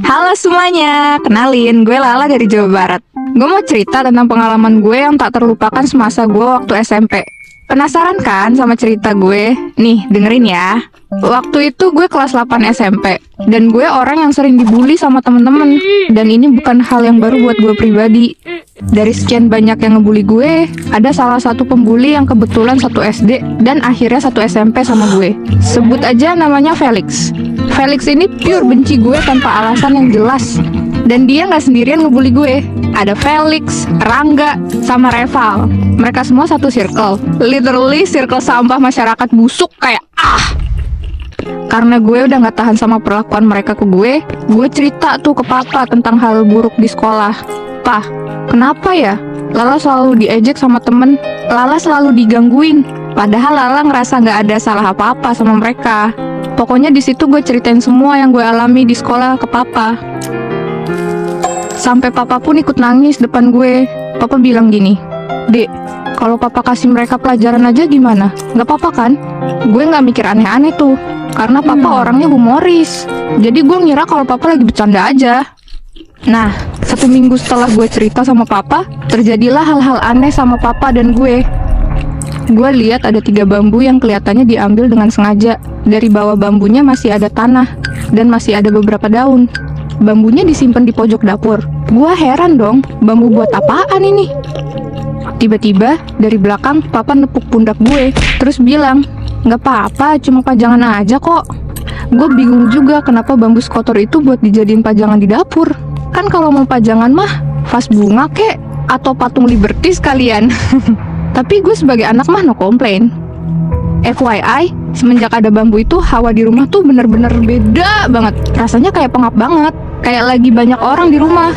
Halo semuanya, kenalin gue Lala dari Jawa Barat. Gue mau cerita tentang pengalaman gue yang tak terlupakan semasa gue waktu SMP. Penasaran kan sama cerita gue? Nih, dengerin ya. Waktu itu gue kelas 8 SMP, dan gue orang yang sering dibully sama temen-temen. Dan ini bukan hal yang baru buat gue pribadi. Dari sekian banyak yang ngebully gue, ada salah satu pembuli yang kebetulan satu SD dan akhirnya satu SMP sama gue. Sebut aja namanya Felix. Felix ini pure benci gue tanpa alasan yang jelas. Dan dia nggak sendirian ngebully gue. Ada Felix, Rangga, sama Reval. Mereka semua satu circle. Literally circle sampah masyarakat busuk kayak Karena gue udah gak tahan sama perlakuan mereka ke gue cerita tuh ke papa tentang hal buruk di sekolah. "Pah, kenapa ya? Lala selalu diejek sama temen, Lala selalu digangguin. Padahal Lala ngerasa gak ada salah apa-apa sama mereka." Pokoknya di situ gue ceritain semua yang gue alami di sekolah ke papa. Sampai papa pun ikut nangis depan gue. Papa bilang gini, "Dek, kalau papa kasih mereka pelajaran aja gimana? Gak apa-apa kan?" Gue gak mikir aneh-aneh tuh, karena papa orangnya humoris. Jadi gue ngira kalau papa lagi bercanda aja. Nah, 1 minggu setelah gue cerita sama papa, terjadilah hal-hal aneh sama papa dan gue. Gue lihat ada 3 bambu yang kelihatannya diambil dengan sengaja. Dari bawah bambunya masih ada tanah, dan masih ada beberapa daun. Bambunya disimpan di pojok dapur. Gua heran dong, bambu buat apaan ini? Tiba-tiba dari belakang papa nepuk pundak gue, terus bilang, "Nggak apa-apa, cuma pajangan aja kok." Gue bingung juga kenapa bambu skotor itu buat dijadiin pajangan di dapur. Kan kalau mau pajangan mah vas bunga kek, atau patung Liberty sekalian. Tapi gue sebagai anak mah no komplain. FYI, semenjak ada bambu itu, hawa di rumah tuh bener-bener beda banget. Rasanya kayak pengap banget, kayak lagi banyak orang di rumah.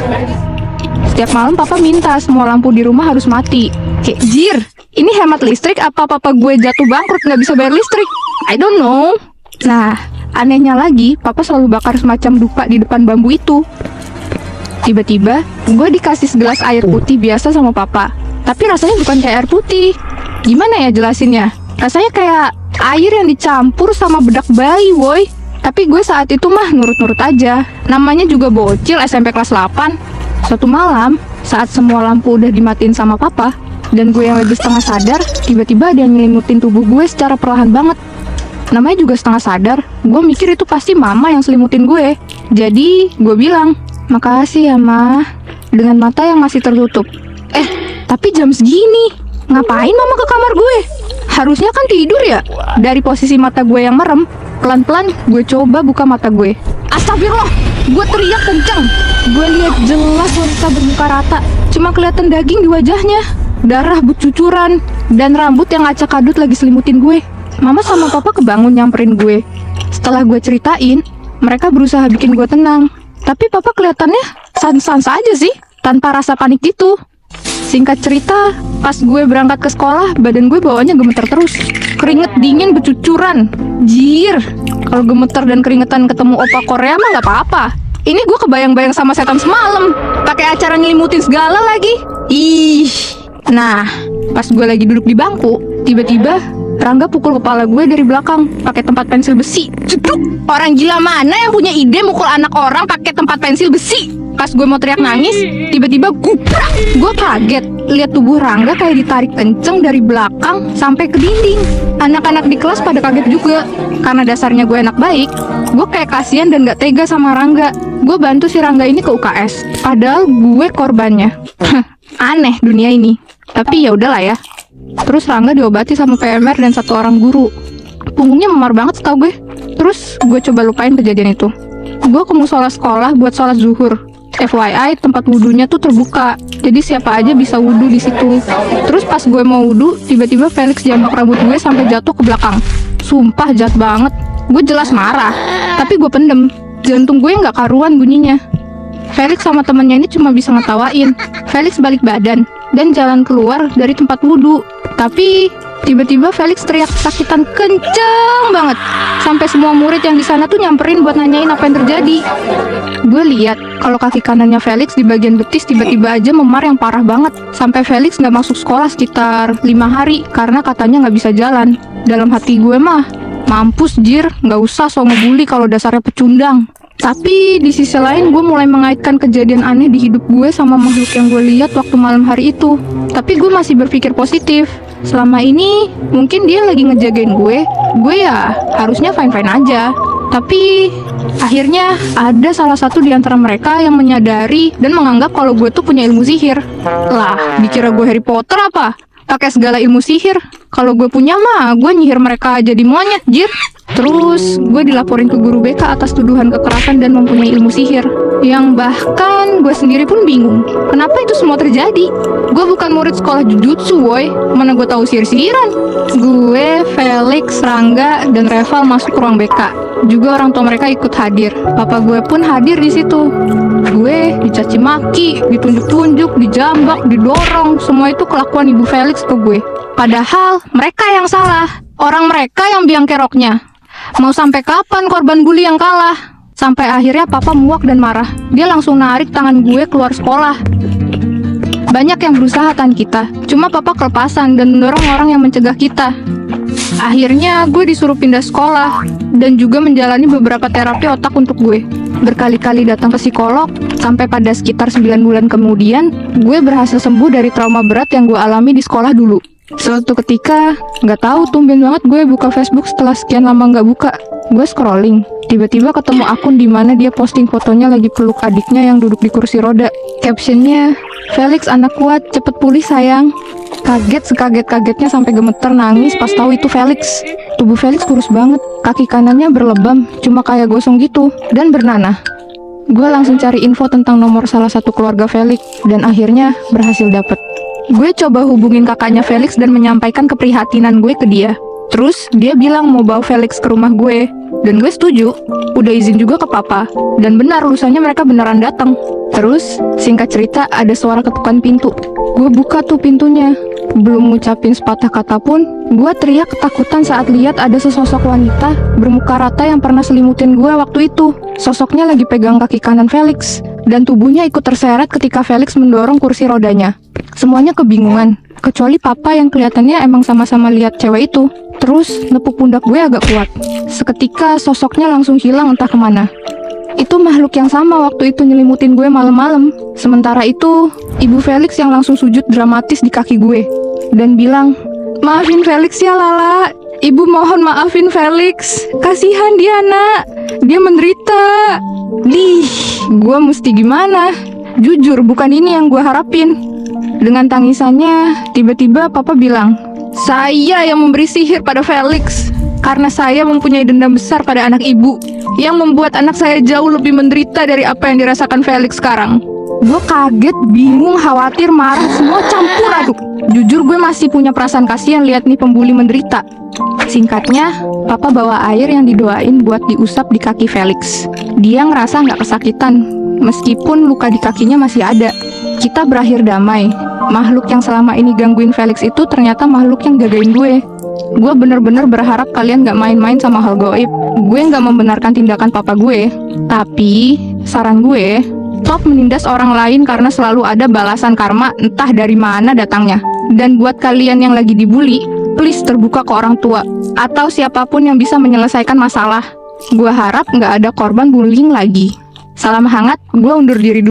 Setiap malam papa minta semua lampu di rumah harus mati. Kayak, jir, ini hemat listrik apa papa gue jatuh bangkrut nggak bisa bayar listrik? I don't know. Nah, anehnya lagi, papa selalu bakar semacam dupa di depan bambu itu. Tiba-tiba, gue dikasih segelas air putih biasa sama papa. Tapi rasanya bukan kayak air putih. Gimana ya jelasinnya? Rasanya kayak air yang dicampur sama bedak bayi, woy. Tapi gue saat itu mah nurut-nurut aja. Namanya juga bocil SMP kelas 8. Suatu malam, saat semua lampu udah dimatiin sama papa, dan gue yang lagi setengah sadar, tiba-tiba ada yang nyelimutin tubuh gue secara perlahan banget. Namanya juga setengah sadar, gue mikir itu pasti mama yang selimutin gue. Jadi, gue bilang, "Makasih ya, Ma," dengan mata yang masih tertutup. Tapi jam segini, ngapain mama ke kamar gue? Harusnya kan tidur ya. Dari posisi mata gue yang merem, pelan-pelan gue coba buka mata gue. Astagfirullah, gue teriak kenceng. Gue lihat jelas wanita bermuka rata, cuma kelihatan daging di wajahnya, darah bercucuran, dan rambut yang acak adut lagi selimutin gue. Mama sama papa kebangun nyamperin gue. Setelah gue ceritain, mereka berusaha bikin gue tenang. Tapi papa kelihatannya sans-sans aja sih, tanpa rasa panik gitu. Singkat cerita, pas gue berangkat ke sekolah, badan gue bawaannya gemeter terus. Keringet dingin bercucuran. Jir, kalau gemeter dan keringetan ketemu opa Korea mah gak apa-apa. Ini gue kebayang-bayang sama setan semalam, pakai acara nyelimutin segala lagi. Ih. Nah, pas gue lagi duduk di bangku, tiba-tiba Rangga pukul kepala gue dari belakang pakai tempat pensil besi. Ceduk. Orang gila mana yang punya ide mukul anak orang pakai tempat pensil besi? Pas gue mau teriak nangis, tiba-tiba guprak. Gue kaget, lihat tubuh Rangga kayak ditarik kenceng dari belakang sampai ke dinding. Anak-anak di kelas pada kaget juga. Karena dasarnya gue anak baik, gue kayak kasihan dan gak tega sama Rangga. Gue bantu si Rangga ini ke UKS, padahal gue korbannya. Aneh dunia ini. Tapi ya udahlah ya. Terus Rangga diobati sama PMR dan 1 orang guru. Punggungnya memar banget setahu gue. Terus gue coba lupain kejadian itu. Gue ke musola sekolah buat sholat zuhur. FYI, tempat wudhunya tuh terbuka, jadi siapa aja bisa wudhu di situ. Terus pas gue mau wudhu, tiba-tiba Felix jambak rambut gue sampai jatuh ke belakang. Sumpah jahat banget. Gue jelas marah, tapi gue pendem. Jantung gue nggak karuan bunyinya. Felix sama temennya ini cuma bisa ngetawain. Felix balik badan dan jalan keluar dari tempat wudhu. Tapi tiba-tiba Felix teriak kesakitan kenceng banget. Sampai semua murid yang di sana tuh nyamperin buat nanyain apa yang terjadi. Gue lihat kalau kaki kanannya Felix di bagian betis tiba-tiba aja memar yang parah banget. Sampai Felix nggak masuk sekolah sekitar 5 hari karena katanya nggak bisa jalan. Dalam hati gue mah, mampus jir, nggak usah so ngebully kalau dasarnya pecundang. Tapi di sisi lain gue mulai mengaitkan kejadian aneh di hidup gue sama makhluk yang gue lihat waktu malam hari itu. Tapi gue masih berpikir positif. Selama ini mungkin dia lagi ngejagain gue ya harusnya fine-fine aja. Tapi akhirnya ada salah satu di antara mereka yang menyadari dan menganggap kalau gue tuh punya ilmu sihir. Lah, dikira gue Harry Potter apa? Pakai segala ilmu sihir. Kalau gue punya mah, gue nyihir mereka jadi monyet, jir. Terus, gue dilaporin ke guru BK atas tuduhan kekerasan dan mempunyai ilmu sihir. Yang bahkan gue sendiri pun bingung, kenapa itu semua terjadi? Gue bukan murid sekolah jujutsu, woy. Mana gue tahu sihir-sihiran. Gue, Felix, Rangga, dan Reval masuk ke ruang BK. Juga orang tua mereka ikut hadir. Papa gue pun hadir di situ. Gue dicaci maki, ditunjuk-tunjuk, dijambak, didorong. Semua itu kelakuan ibu Felix ke gue. Padahal mereka yang salah. Orang mereka yang biang keroknya. Mau sampai kapan korban bully yang kalah? Sampai akhirnya papa muak dan marah. Dia langsung narik tangan gue keluar sekolah. Banyak yang berusaha tahan kita. Cuma papa kelepasan dan mendorong orang yang mencegah kita. Akhirnya gue disuruh pindah sekolah dan juga menjalani beberapa terapi otak untuk gue. Berkali-kali datang ke psikolog, sampai pada sekitar 9 bulan kemudian, gue berhasil sembuh dari trauma berat yang gue alami di sekolah dulu. Suatu ketika, nggak tahu tumben banget gue buka Facebook setelah sekian lama nggak buka. Gue scrolling, tiba-tiba ketemu akun di mana dia posting fotonya lagi peluk adiknya yang duduk di kursi roda. Captionnya, "Felix anak kuat, cepet pulih sayang." Kaget sekaget-kagetnya sampai gemeter nangis pas tahu itu Felix. Tubuh Felix kurus banget, kaki kanannya berlebam, cuma kayak gosong gitu, dan bernanah. Gue langsung cari info tentang nomor salah satu keluarga Felix, dan akhirnya berhasil dapet. Gue coba hubungin kakaknya Felix dan menyampaikan keprihatinan gue ke dia. Terus dia bilang mau bawa Felix ke rumah gue, dan gue setuju. Udah izin juga ke papa, dan benar lusanya mereka beneran datang. Terus singkat cerita ada suara ketukan pintu. Gue buka tuh pintunya. Belum ngucapin sepatah kata pun, gue teriak ketakutan saat lihat ada sesosok wanita bermuka rata yang pernah selimutin gue waktu itu. Sosoknya lagi pegang kaki kanan Felix, dan tubuhnya ikut terseret ketika Felix mendorong kursi rodanya. Semuanya kebingungan, kecuali papa yang kelihatannya emang sama-sama lihat cewek itu. Terus nepuk pundak gue agak kuat. Seketika sosoknya langsung hilang entah kemana. Itu makhluk yang sama waktu itu nyelimutin gue malam-malam. Sementara itu, ibu Felix yang langsung sujud dramatis di kaki gue dan bilang, "Maafin Felix ya Lala. Ibu mohon maafin Felix. Kasihan dia nak. Dia menderita." Gue mesti gimana? Jujur, bukan ini yang gue harapin. Dengan tangisannya, tiba-tiba papa bilang, "Saya yang memberi sihir pada Felix. Karena saya mempunyai dendam besar pada anak ibu, yang membuat anak saya jauh lebih menderita dari apa yang dirasakan Felix sekarang." Gue kaget, bingung, khawatir, marah, semua campur aduk. Jujur gue masih punya perasaan kasihan lihat nih pembuli menderita. Singkatnya, papa bawa air yang didoain buat diusap di kaki Felix. Dia ngerasa nggak kesakitan, meskipun luka di kakinya masih ada. Kita berakhir damai. Makhluk yang selama ini gangguin Felix itu ternyata makhluk yang jagain gue. Gue bener-bener berharap kalian gak main-main sama hal gaib. Gue gak membenarkan tindakan papa gue. Tapi, saran gue, stop menindas orang lain karena selalu ada balasan karma entah dari mana datangnya. Dan buat kalian yang lagi dibully, please terbuka ke orang tua atau siapapun yang bisa menyelesaikan masalah. Gue harap gak ada korban bullying lagi. Salam hangat, gue undur diri dulu.